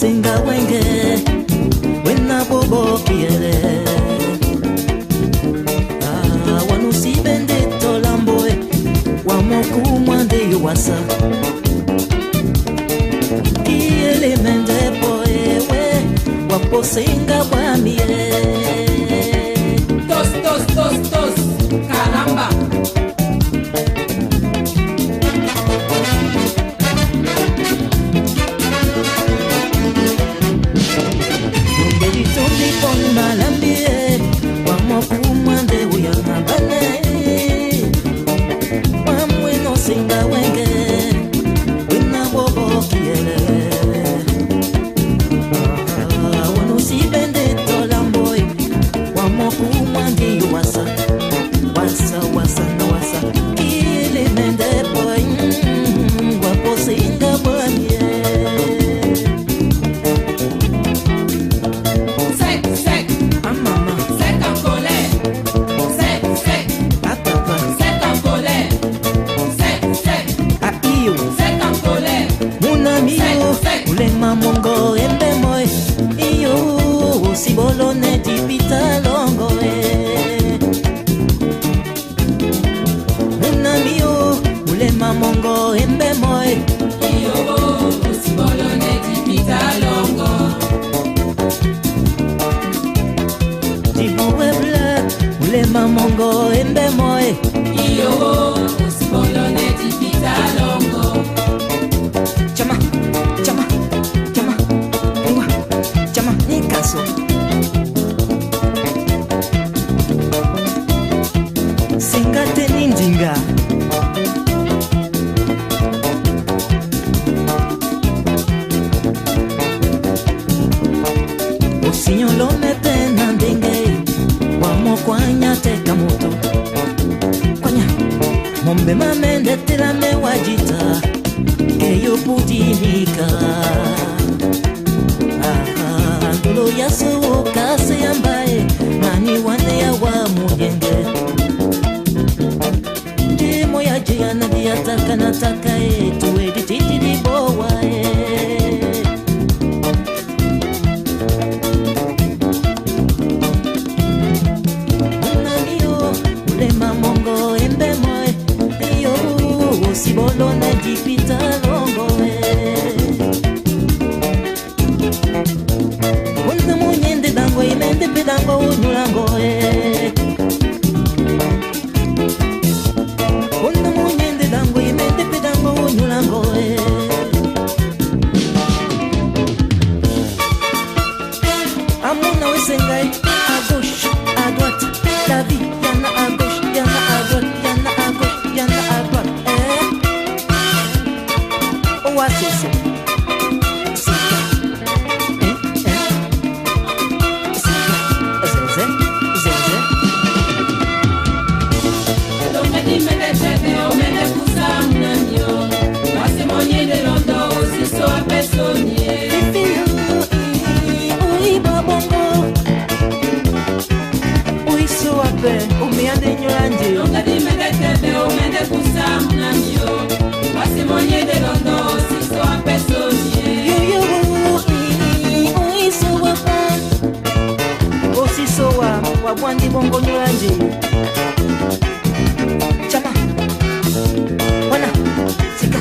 senga wenge wena bobo kiele wanu si bende tolamboe wa moku mwande yuwasa kiele mende poewe wapo senga wamie tos caramba. Mongo embe moe iyo usibolone tipita longo chama uwa chama nikaso singate ninjinga osinyo lo mete nandenge kwanya teka moto kwanya mombe mamende tirame wajita keyo pudinika ndulo yaso kase yambaye mani wane ya wa mujenge ndimo ya jana diataka nataka tuwe dititi bowa Bolone dipita longo Wanda munyende dango imende pedango unyulango Wanda munyende dango imende pedango unyulango Amuna wesengai à gauche, à droite La vie y'en a à gauche, y'en a à droite Y'en a à gauche, y'en a à droite Oasis Wabwandi bongo nyulanji chama wana sika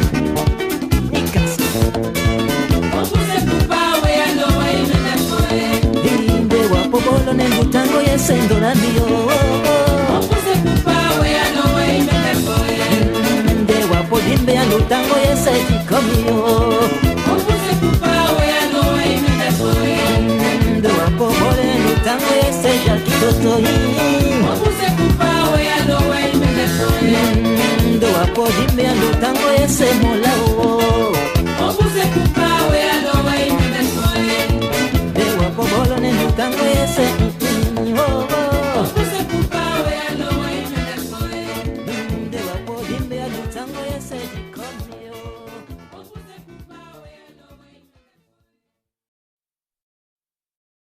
nikas opuse kupawe ando wa imene foe inde wapo bolo nengutango yesendo ndio opuse kupawe ando wa imene foe inde wapo dimbe ando tango yeseti komio opuse kupawe ando wa imene foe inde wapo bolo nengutango yeseti kitoto opuse kupawe ando wa imene foe ndo wapo dimbe ando tango yese mola